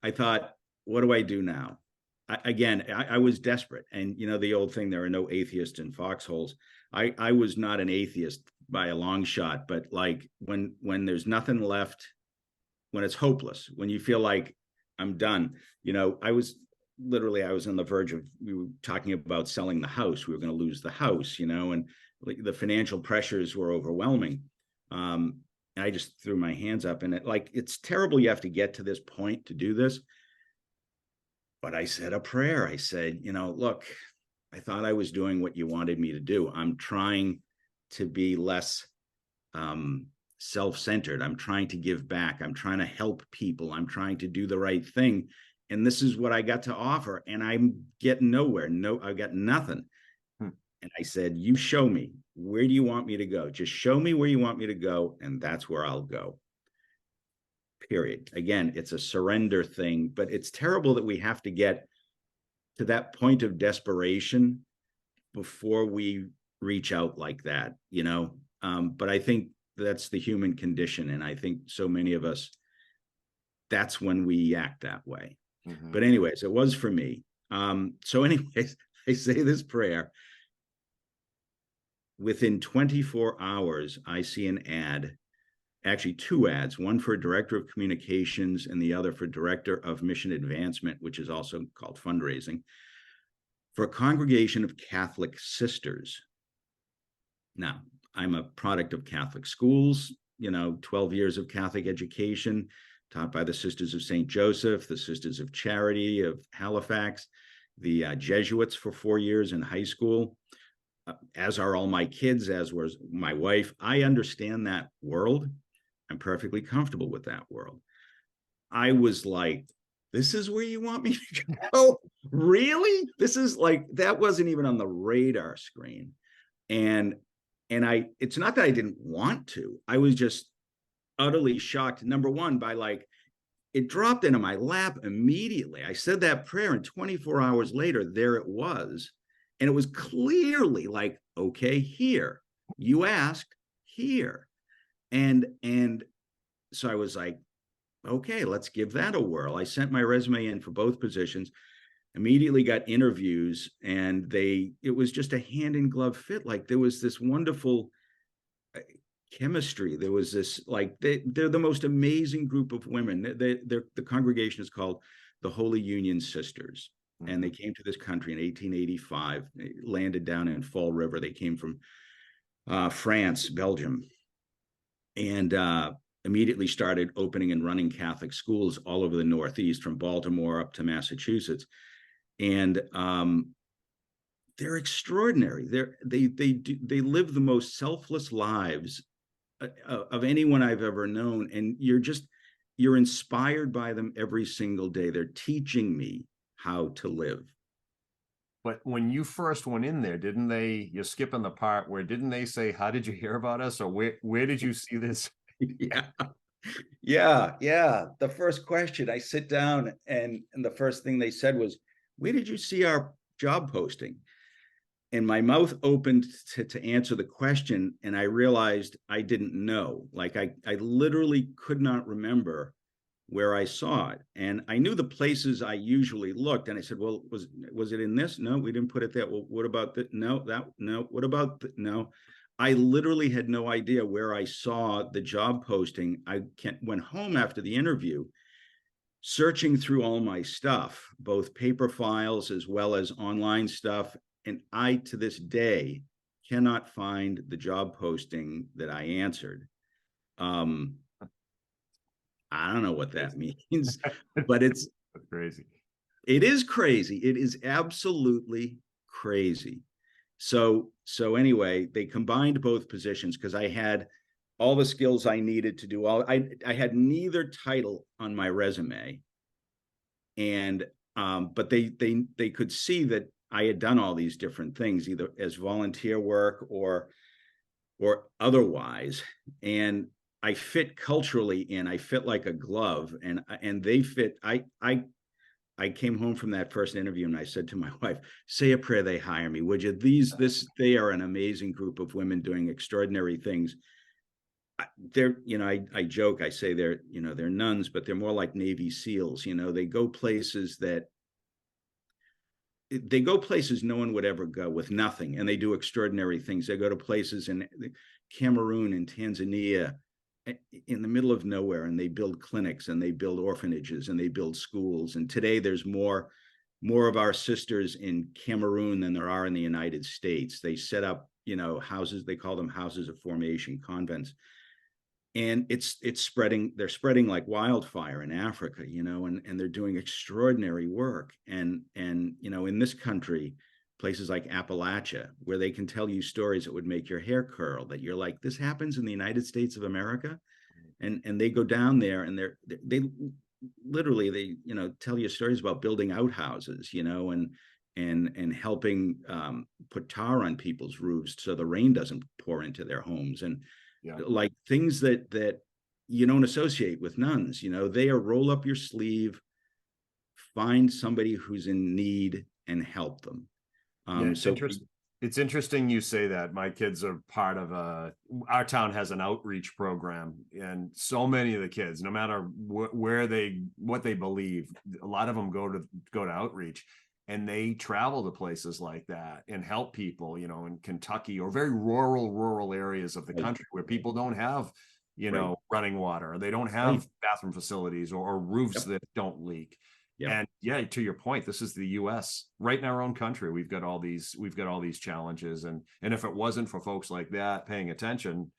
I thought, what do I do now? I was desperate. And, the old thing, there are no atheists in foxholes. I was not an atheist by a long shot, but like when there's nothing left, when it's hopeless, when you feel like I'm done, I was on the verge of, we were talking about selling the house. We were going to lose the house, and like the financial pressures were overwhelming. I just threw my hands up, and it's terrible. You have to get to this point to do this. But I said a prayer. I said, look, I thought I was doing what you wanted me to do. I'm trying to be less self-centered. I'm trying to give back. I'm trying to help people. I'm trying to do the right thing. And this is what I got to offer. And I'm getting nowhere. No, I got nothing. Hmm. And I said, you show me, where do you want me to go? Just show me where you want me to go. And that's where I'll go. Period. Again, it's a surrender thing, but it's terrible that we have to get to that point of desperation before we reach out like that, you know? But I think that's the human condition. And I think so many of us, that's when we act that way. Mm-hmm. But anyways, it was for me. So anyways, I say this prayer. Within 24 hours, I see an ad, actually two ads, one for director of communications and the other for director of mission advancement, which is also called fundraising, for a congregation of Catholic sisters. Now, I'm a product of Catholic schools, 12 years of Catholic education, taught by the Sisters of St. Joseph, the Sisters of Charity of Halifax, the Jesuits for 4 years in high school, as are all my kids, as was my wife. I understand that world. I'm perfectly comfortable with that world. I was like, this is where you want me to go? Really? This is like, that wasn't even on the radar screen. And it's not that I didn't want to. I was just utterly shocked. Number one, by like, it dropped into my lap immediately. I said that prayer, and 24 hours later, there it was. And it was clearly like, okay, here. You asked, here. And so I was like, okay, let's give that a whirl. I sent my resume in for both positions, immediately got interviews, and it was just a hand in glove fit. Like there was this wonderful chemistry. There was this, like, they're the most amazing group of women. The congregation is called the Holy Union Sisters. Mm-hmm. And they came to this country in 1885. They landed down in Fall River. They came from France, Belgium, and immediately started opening and running Catholic schools all over the Northeast, from Baltimore up to Massachusetts. And they're extraordinary. They live the most selfless lives of anyone I've ever known. And you're inspired by them every single day. They're teaching me how to live. But when you first went in there, you're skipping the part where, didn't they say, how did you hear about us? Or where did you see this? Yeah. The first question, I sit down and the first thing they said was, where did you see our job posting? And my mouth opened to answer the question, and I realized I didn't know. Like I literally could not remember where I saw it. And I knew the places I usually looked. And I said, well, was it in this? No, we didn't put it there. Well, what about that? No, what about no? I literally had no idea where I saw the job posting. I went home after the interview, searching through all my stuff, both paper files as well as online stuff. And I, to this day, cannot find the job posting that I answered. I don't know what that means, but it's crazy. It is crazy. It is absolutely crazy. So anyway, they combined both positions because I had all the skills I needed to do I had neither title on my resume. And but they could see that I had done all these different things, either as volunteer work or otherwise. And I fit culturally in. I fit like a glove, and they fit. I came home from that first interview and I said to my wife, say a prayer they hire me, would you? They are an amazing group of women doing extraordinary things. They're, I joke, I say they're nuns, but they're more like Navy SEALs. They go places no one would ever go, with nothing. And they do extraordinary things. They go to places in Cameroon and Tanzania, in the middle of nowhere, and they build clinics and they build orphanages and they build schools. And today there's more of our sisters in Cameroon than there are in the United States. They set up, houses, they call them houses of formation, convents. And it's spreading, they're spreading like wildfire in Africa, and they're doing extraordinary work. And in this country, places like Appalachia, where they can tell you stories that would make your hair curl, that you're like, this happens in the United States of America. And they go down there and they literally, they, you know, tell you stories about building outhouses, you know, and helping put tar on people's roofs so the rain doesn't pour into their homes, and like things that you don't associate with nuns. You know, they are roll up your sleeve, find somebody who's in need and help them. It's interesting. It's interesting you say that. My kids are part of our town has an outreach program, and so many of the kids, no matter what they believe, a lot of them go to outreach, and they travel to places like that and help people, you know, in Kentucky or very rural areas of the country where people don't have, you know, running water, or they don't have bathroom facilities or roofs that don't leak. And to your point, this is the US. Right in our own country, we've got all these challenges, and if it wasn't for folks like that paying attention,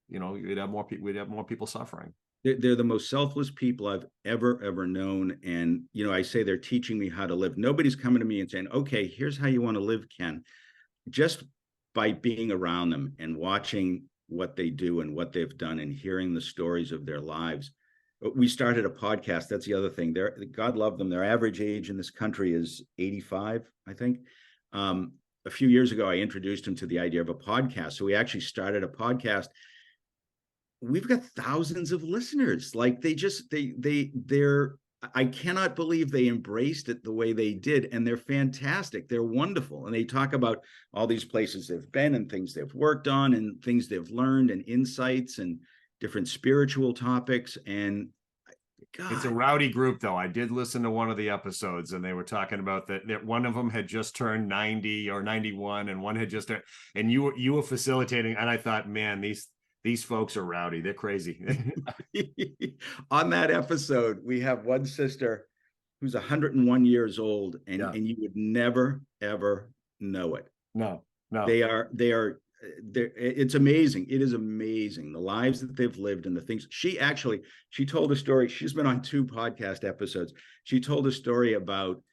you know, we'd have more people suffering. They're the most selfless people I've ever known. And, you know, I say they're teaching me how to live. Nobody's coming to me and saying, okay, here's how you want to live, Ken. Just by being around them and watching what they do and what they've done and hearing the stories of their lives. We started a podcast. That's the other thing. God love them. Their average age in this country is 85, I think. A few years ago, I introduced him to the idea of a podcast. So we actually started a podcast. We've got thousands of listeners. Like they're, I cannot believe they embraced it the way they did. And they're fantastic. They're wonderful. And they talk about all these places they've been and things they've worked on and things they've learned and insights and different spiritual topics. And God, it's a rowdy group, though. I did listen to one of the episodes, and they were talking about that one of them had just turned 90 or 91, and one had just turned, and you were facilitating, and I thought, man, these folks are rowdy. They're crazy. On that episode, we have one sister who's 101 years old, and you would never ever know it. No. They are it's amazing. It is amazing the lives that they've lived and the things. She told a story. She's been on 2 podcast episodes. She told a story about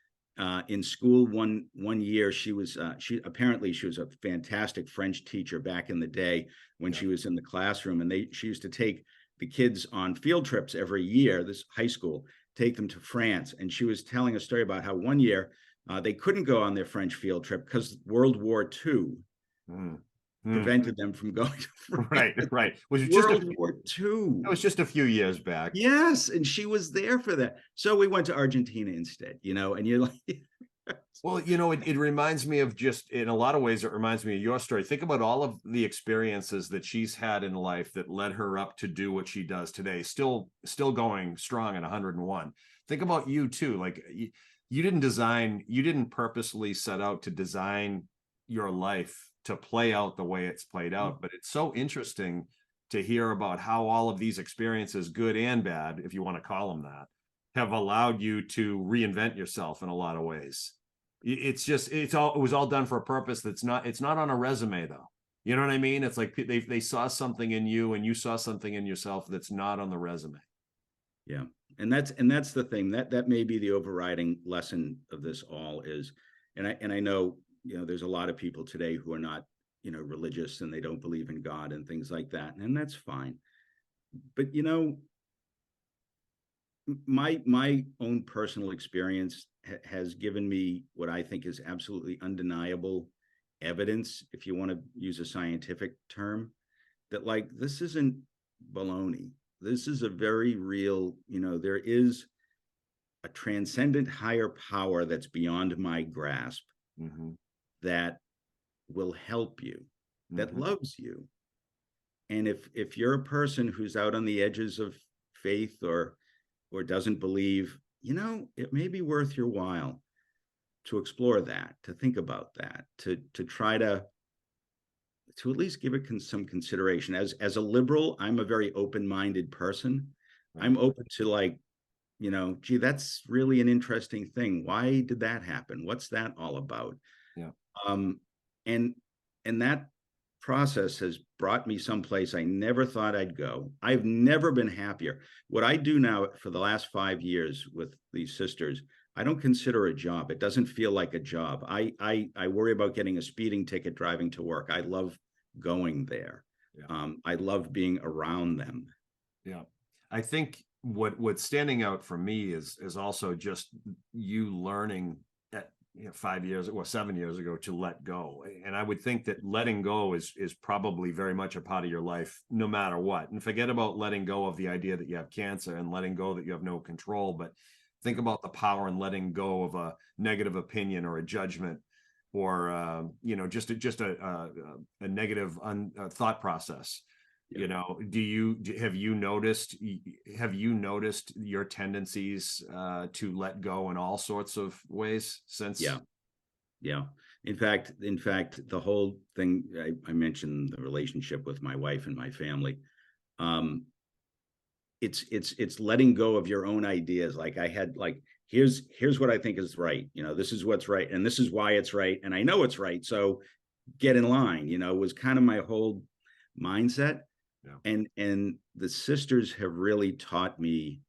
in school one year. She apparently was a fantastic French teacher back in the day when she was in the classroom, and she used to take the kids on field trips every year, this high school, take them to France. And she was telling a story about how one year they couldn't go on their French field trip because World War II prevented them from going to France. Right. Was it World War II? It was just a few years back. Yes, and she was there for that. So we went to Argentina instead, you know, and you're like... Well, you know, it reminds me of, just in a lot of ways, it reminds me of your story. Think about all of the experiences that she's had in life that led her up to do what she does today, still going strong at 101. Think about you too. Like you didn't purposely set out to design your life to play out the way it's played out. But it's so interesting to hear about how all of these experiences, good and bad, if you want to call them that, have allowed you to reinvent yourself in a lot of ways. It was all done for a purpose. It's not on a resume, though. You know what I mean? It's like they saw something in you and you saw something in yourself that's not on the resume. Yeah. And that's the thing that may be the overriding lesson of this all is, and I know, you know, there's a lot of people today who are not, you know, religious and they don't believe in God and things like that. And that's fine. But, you know, my own personal experience has given me what I think is absolutely undeniable evidence, if you want to use a scientific term, that like, this isn't baloney. This is a very real, you know, there is a transcendent higher power that's beyond my grasp that will help you, that loves you. And if you're a person who's out on the edges of faith or doesn't believe, you know, it may be worth your while to explore that, to think about that, to try to at least give it some consideration. As a liberal, I'm a very open-minded person. I'm open to, like, you know, gee, that's really an interesting thing. Why did that happen? What's that all about? Yeah. And that process has brought me someplace I never thought I'd go. I've never been happier. What I do now for the last 5 years with these sisters, I don't consider a job. It doesn't feel like a job. I worry about getting a speeding ticket driving to work. I love going there. Yeah. I love being around them. Yeah. I think what's standing out for me is also just you learning at 5 years or 7 years ago to let go. And I would think that letting go is probably very much a part of your life, no matter what. And forget about letting go of the idea that you have cancer and letting go that you have no control, but think about the power in letting go of a negative opinion or a judgment or just a negative thought process. Yeah. Have you noticed your tendencies to let go in all sorts of ways since? Yeah. Yeah. In fact, the whole thing, I mentioned the relationship with my wife and my family. Um, it's letting go of your own ideas. Like I had like, here's what I think is right. This is what's right, and this is why it's right, and I know it's right. So get in line. Was kind of my whole mindset. Yeah. And the sisters have really taught me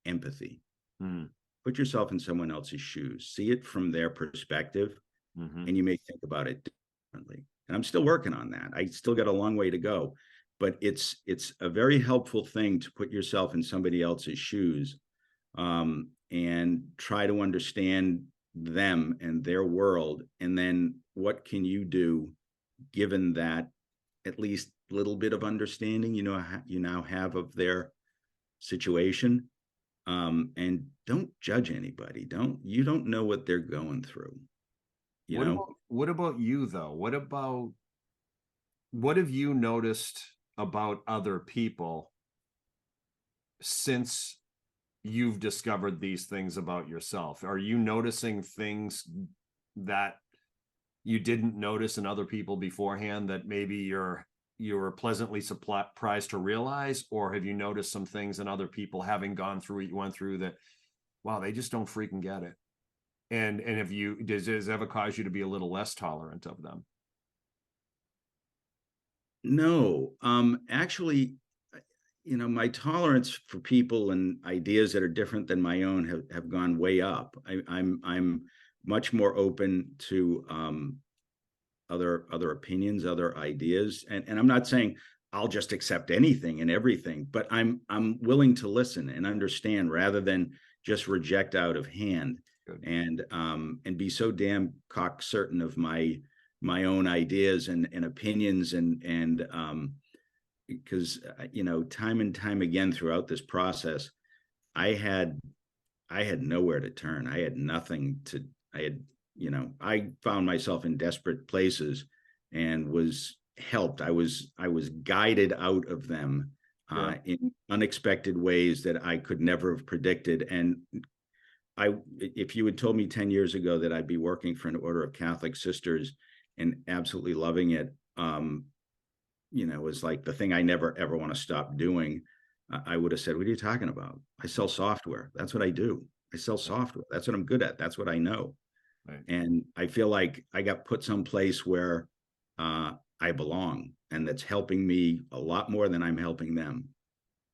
empathy. Mm. Put yourself in someone else's shoes, see it from their perspective, Mm-hmm. and you may think about it differently. And I'm still working on that. I still got a long way to go, but it's a very helpful thing to put yourself in somebody else's shoes, and try to understand them and their world. And then what can you do given that at least little bit of understanding you now have of their situation. And don't judge anybody. You don't know what they're going through, you What know? about what about you though? What have you noticed about other people since you've discovered these things about yourself? Are you noticing things that you didn't notice in other people beforehand that maybe you were pleasantly surprised to realize, or have you noticed some things in other people having gone through what you went through that, wow, they just don't freaking get it? And does it ever cause you to be a little less tolerant of them? No, actually, my tolerance for people and ideas that are different than my own have gone way up. I'm much more open to other opinions, other ideas, and I'm not saying I'll just accept anything and everything, but I'm willing to listen and understand rather than just reject out of hand. Good. And be so damn cock certain of my own ideas and opinions, and because time and time again throughout this process, I had nowhere to turn. I had nothing to. I found myself in desperate places and was helped. I was guided out of them Yeah. in unexpected ways that I could never have predicted. And if you had told me 10 years ago that I'd be working for an order of Catholic sisters and absolutely loving it, was like the thing I never ever want to stop doing, I would have said, "What are you talking about? I sell software. That's what I do. I sell software. That's what I'm good at. That's what I know." Right. And I feel like I got put someplace where I belong, and that's helping me a lot more than I'm helping them.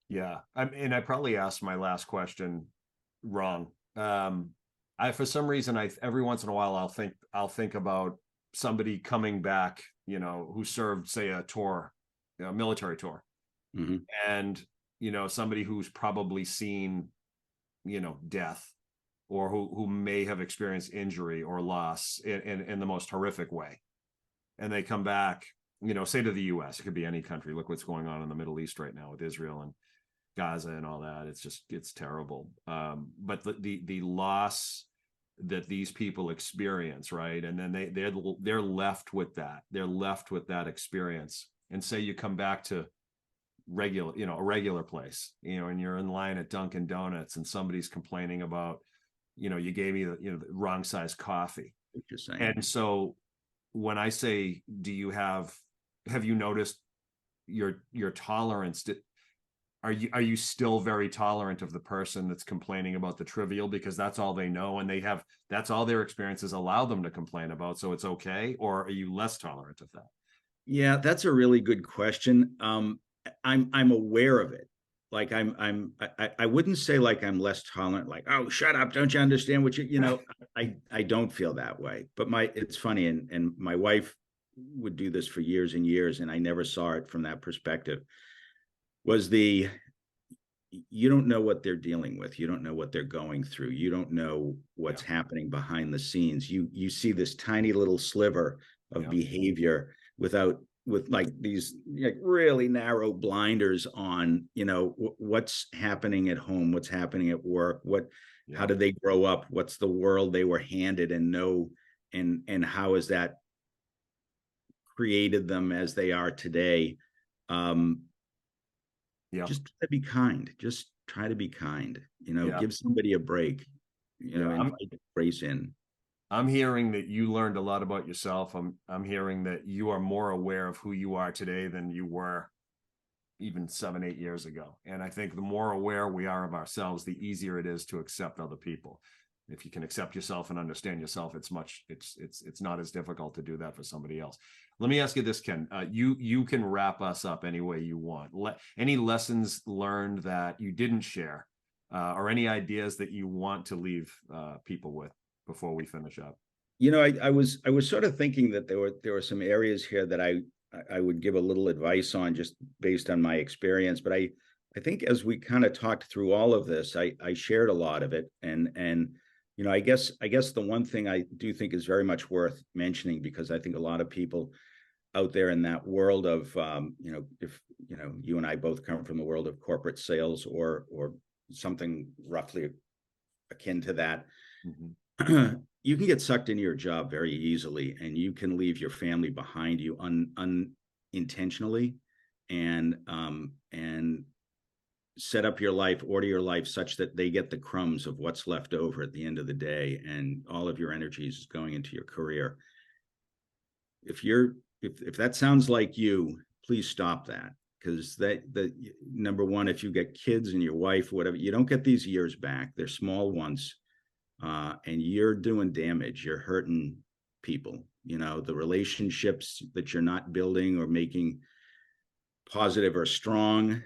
Yeah. And I probably asked my last question wrong. I for some reason I every once in a while I'll think about somebody coming back, who served, say, a tour, military tour, Mm-hmm. and somebody who's probably seen, death, or who may have experienced injury or loss in the most horrific way, and they come back, say to the US. It could be any country. Look what's going on in the Middle East right now with Israel and Gaza and all that. It's terrible. But the loss that these people experience, right? And then they're left with that. They're left with that experience. And say you come back to a regular place, and you're in line at Dunkin' Donuts and somebody's complaining about, you gave me the wrong size coffee. What you're saying. And so when I say, have you noticed your tolerance are you still very tolerant of the person that's complaining about the trivial because that's all they know, and that's all their experiences allow them to complain about, so it's okay? Or are you less tolerant of that? Yeah, that's a really good question. I'm aware of it. like I wouldn't say like I'm less tolerant, like, oh, shut up, don't you understand what I don't feel that way. But it's funny, and my wife would do this for years and years, and I never saw it from that perspective. Was the You don't know what they're dealing with. You don't know what they're going through. You don't know what's happening behind the scenes. You see this tiny little sliver of behavior with like these like really narrow blinders on, what's happening at home, what's happening at work, how did they grow up, what's the world they were handed, and how has that created them as they are today. Just try to be kind. Just try to be kind. Give somebody a break. Invite grace in. I'm hearing that you learned a lot about yourself. I'm hearing that you are more aware of who you are today than you were even 7-8 years ago. And I think the more aware we are of ourselves, the easier it is to accept other people. If you can accept yourself and understand yourself, it's not as difficult to do that for somebody else. Let me ask you this, Ken. You can wrap us up any way you want. Any lessons learned that you didn't share, or any ideas that you want to leave people with before we finish up? I was sort of thinking that there were some areas here that I would give a little advice on just based on my experience. But I think as we kind of talked through all of this, I shared a lot of it, and I guess the one thing I do think is very much worth mentioning, because I think a lot of people out there in that world of, if you and I both come from the world of corporate sales or something roughly akin to that, you can get sucked into your job very easily, and you can leave your family behind you unintentionally, and set up your life, order your life such that they get the crumbs of what's left over at the end of the day, and all of your energy is going into your career. If that sounds like you, please stop that, because number one, if you get kids and your wife, whatever, you don't get these years back. They're small ones, and you're doing damage. You're hurting people. The relationships that you're not building or making positive or strong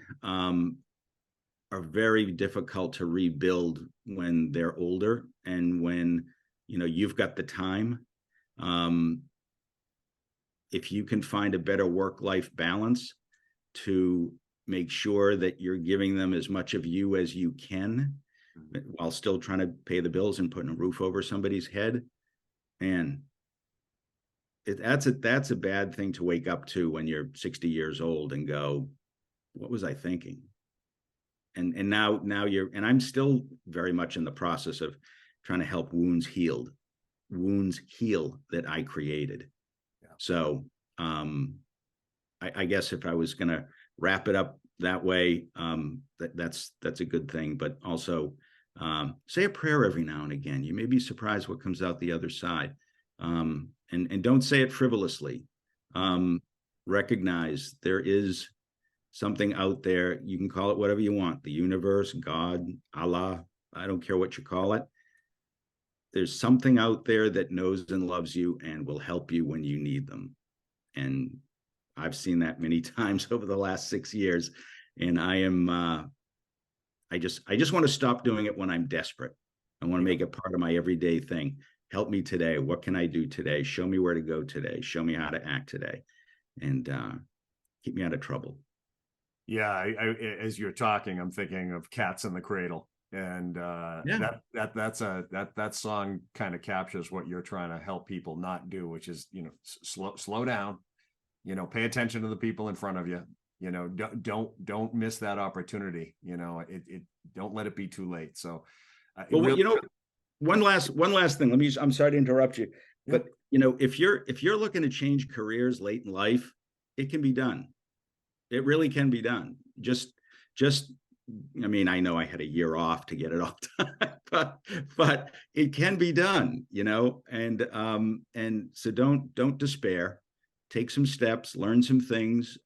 are very difficult to rebuild when they're older, and when you've got the time. If you can find a better work-life balance to make sure that you're giving them as much of you as you can, while still trying to pay the bills and putting a roof over somebody's head, and that's a bad thing to wake up to when you're 60 years old and go, what was I thinking? And now I'm still very much in the process of trying to help wounds heal that I created. So I guess if I was going to wrap it up that way, that's a good thing. But also say a prayer every now and again. You may be surprised what comes out the other side. And don't say it frivolously. Recognize there is something out there. You can call it whatever you want, the universe, God, Allah, I don't care what you call it. There's something out there that knows and loves you and will help you when you need them. And I've seen that many times over the last 6 years. And I just want to stop doing it when I'm desperate. I want to make it part of my everyday thing. Help me today. What can I do today? Show me where to go today. Show me how to act today, and keep me out of trouble. Yeah, I as you're talking, I'm thinking of Cats in the Cradle, and that song kind of captures what you're trying to help people not do, which is slow down, pay attention to the people in front of you, don't miss that opportunity, don't let it be too late. So, one last thing. I'm sorry to interrupt you, but if you're looking to change careers late in life, it can be done. It really can be done. I mean, I know I had a year off to get it all done, but it can be done, and so don't despair. Take some steps, learn some things,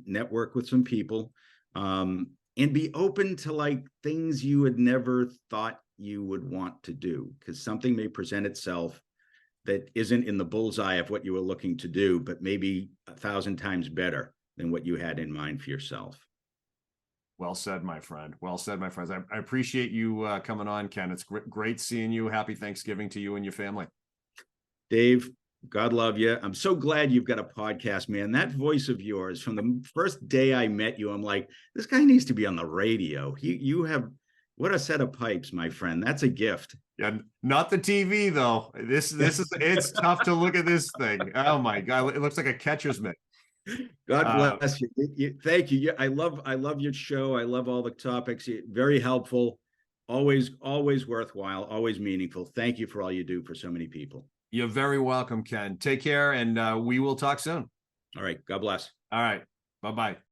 network with some people, and be open to like things you had never thought you would want to do, because something may present itself that isn't in the bullseye of what you were looking to do, but maybe 1,000 times better than what you had in mind for yourself. Well said, my friend. Well said, my friends. I appreciate you coming on, Ken. It's great seeing you. Happy Thanksgiving to you and your family. Dave, God love you. I'm so glad you've got a podcast, man. That voice of yours from the first day I met you, I'm like, this guy needs to be on the radio. You have what a set of pipes, my friend. That's a gift. Yeah, not the TV though. This is it's tough to look at this thing. Oh my God, it looks like a catcher's mitt. God bless you. Thank you. I love your show. I love all the topics. Very helpful. Always worthwhile. Always meaningful. Thank you for all you do for so many people. You're very welcome, Ken. Take care, and we will talk soon. All right. God bless. All right. Bye-bye.